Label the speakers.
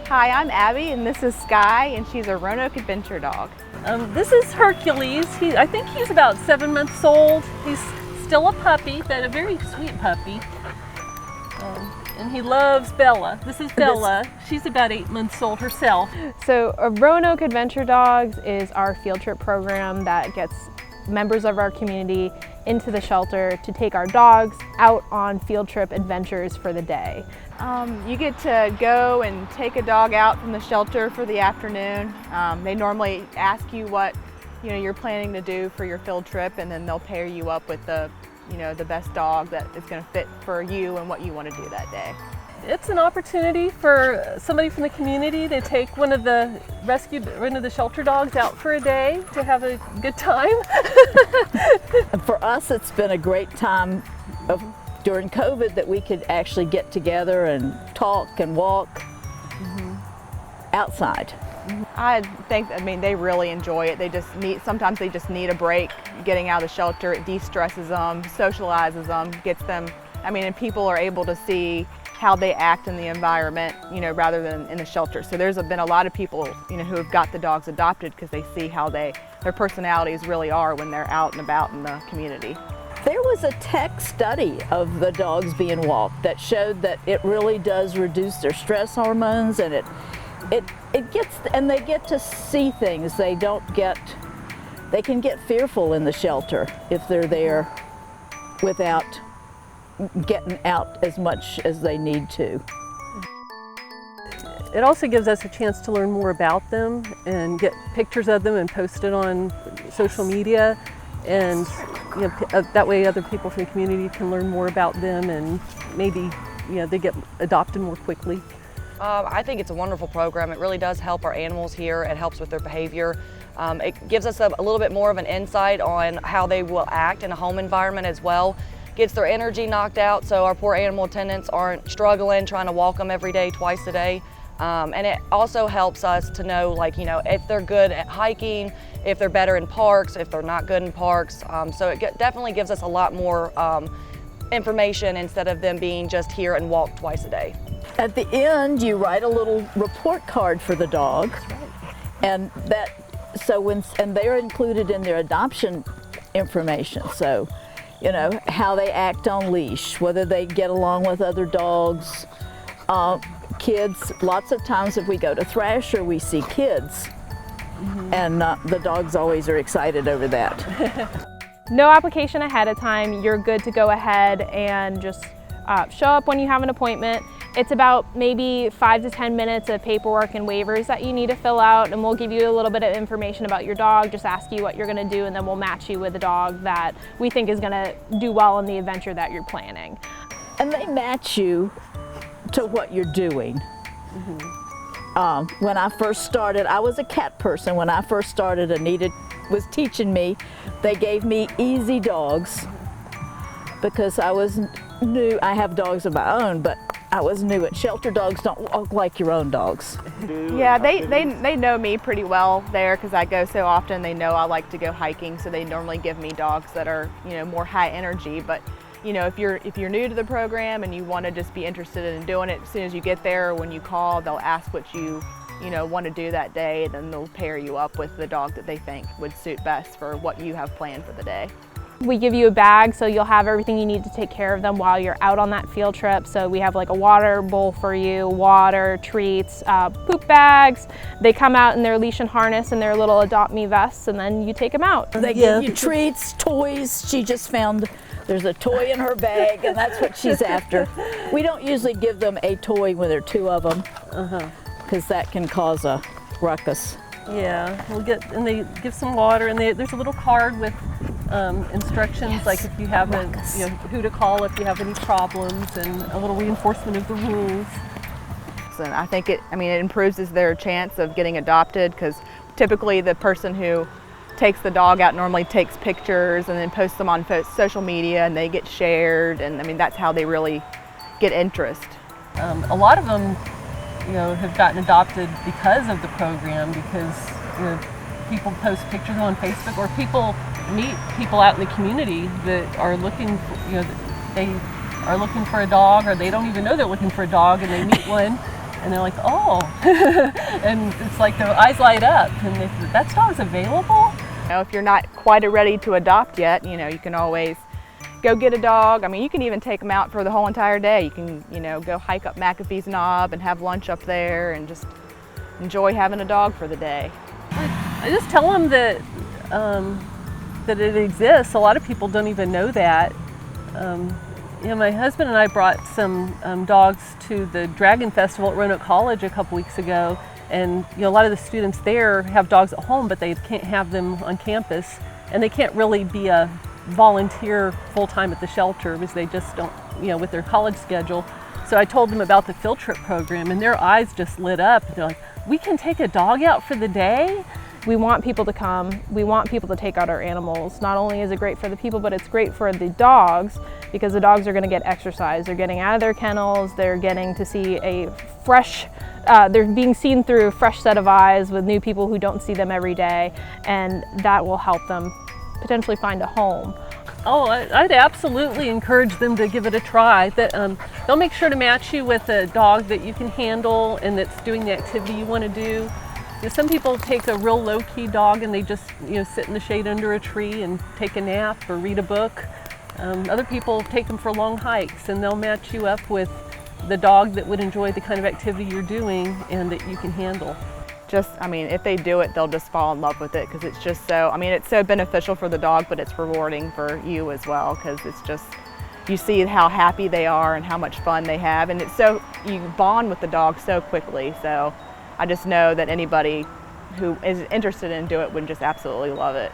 Speaker 1: Hi, I'm Abby, and this is Sky, and she's a Roanoke Adventure dog.
Speaker 2: This is Hercules. I think he's about 7 months old. He's still a puppy, but a very sweet puppy. And he loves Bella. This is Bella. She's about 8 months old herself.
Speaker 3: So Roanoke Adventure Dogs is our field trip program that gets members of our community into the shelter to take our dogs out on field trip adventures for the day.
Speaker 1: You get to go and take a dog out from the shelter for the afternoon. They normally ask you what you're planning to do for your field trip, and then they'll pair you up with the best dog that is going to fit for you and what you want to do that day.
Speaker 2: It's an opportunity for somebody from the community to take one of the shelter dogs out for a day to have a good time.
Speaker 4: For us, it's been a great time during COVID that we could actually get together and talk and walk outside.
Speaker 1: I think, they really enjoy it. Sometimes they just need a break getting out of the shelter. It de-stresses them, socializes them, gets them, and people are able to see how they act in the environment, rather than in the shelter. So there's been a lot of people, who have got the dogs adopted because they see how their personalities really are when they're out and about in the community.
Speaker 4: There was a tech study of the dogs being walked that showed that it really does reduce their stress hormones, and they get to see things they can get fearful in the shelter if they're there without getting out as much as they need to.
Speaker 2: It also gives us a chance to learn more about them and get pictures of them and post it on social media, and that way other people from the community can learn more about them, and maybe they get adopted more quickly.
Speaker 5: I think it's a wonderful program. It really does help our animals here. It helps with their behavior. It gives us a little bit more of an insight on how they will act in a home environment as well. Gets their energy knocked out so our poor animal attendants aren't struggling trying to walk them every day, twice a day. And it also helps us to know, if they're good at hiking, if they're better in parks, if they're not good in parks. So it definitely gives us a lot more information instead of them being just here and walk twice a day.
Speaker 4: At the end, you write a little report card for the dog.
Speaker 2: That's right.
Speaker 4: And they're included in their adoption information. So, how they act on leash, whether they get along with other dogs. Kids, lots of times if we go to Thrasher, we see kids. And the dogs always are excited over that.
Speaker 3: No application ahead of time. You're good to go ahead and just show up when you have an appointment. It's about maybe 5 to 10 minutes of paperwork and waivers that you need to fill out, and we'll give you a little bit of information about your dog, just ask you what you're going to do, and then we'll match you with a dog that we think is going to do well in the adventure that you're planning.
Speaker 4: And they match you to what you're doing. When I first started, I was a cat person. When I first started, Anita was teaching me. They gave me easy dogs because I was new. I have dogs of my own, but I was new at shelter. Dogs don't walk like your own dogs.
Speaker 1: Yeah, they know me pretty well there because I go so often. They know I like to go hiking, so they normally give me dogs that are more high energy. But if you're new to the program and you want to just be interested in doing it, as soon as you get there, when you call, they'll ask what you want to do that day, then they'll pair you up with the dog that they think would suit best for what you have planned for the day.
Speaker 3: We give you a bag, so you'll have everything you need to take care of them while you're out on that field trip. So we have like a water bowl for you, water, treats, poop bags. They come out in their leash and harness and their little Adopt Me vests, and then you take them out.
Speaker 4: They give you treats, toys. She just found there's a toy in her bag, and that's what she's after. We don't usually give them a toy when there are two of them, because that can cause a ruckus.
Speaker 2: Yeah, and they give some water, and there's a little card with instructions, like if you have who to call if you have any problems, and a little reinforcement of the rules.
Speaker 1: And I think it improves their chance of getting adopted, because typically the person who takes the dog out normally takes pictures and then posts them on social media, and they get shared, and that's how they really get interest.
Speaker 2: A lot of them have gotten adopted because of the program, because people post pictures on Facebook, or people meet people out in the community that are looking for, they are looking for a dog, or they don't even know they're looking for a dog, and they meet one, And they're like, oh, and it's like their eyes light up, and that dog's available?
Speaker 1: You know, if you're not quite ready to adopt yet, you know, you can always go get a dog. I mean, you can even take them out for the whole entire day. You can, you know, go hike up McAfee's Knob and have lunch up there and just enjoy having a dog for the day.
Speaker 2: I just tell them that that it exists. A lot of people don't even know that. You know, my husband and I brought some dogs to the Dragon Festival at Roanoke College a couple weeks ago, and you know, a lot of the students there have dogs at home, but they can't have them on campus, and they can't really be a volunteer full-time at the shelter because they just don't, you know, with their college schedule. So I told them about the field trip program, and their eyes just lit up. They're like, we can take a dog out for the day?
Speaker 3: We want people to come. We want people to take out our animals. Not only is it great for the people, but it's great for the dogs because the dogs are going to get exercise. They're getting out of their kennels. They're getting to see a fresh, they're being seen through a fresh set of eyes with new people who don't see them every day, and that will help them potentially find a home.
Speaker 2: Oh, I'd absolutely encourage them to give it a try. They'll make sure to match you with a dog that you can handle and that's doing the activity you want to do. You know, some people take a real low-key dog and they just, you know, sit in the shade under a tree and take a nap or read a book. Other people take them for long hikes, and they'll match you up with the dog that would enjoy the kind of activity you're doing and that you can handle.
Speaker 1: Just, I mean, if they do it, they'll just fall in love with it because it's just so, I mean, it's so beneficial for the dog, but it's rewarding for you as well because it's just, you see how happy they are and how much fun they have, and it's so, you bond with the dog so quickly. So I just know that anybody who is interested in doing it would just absolutely love it.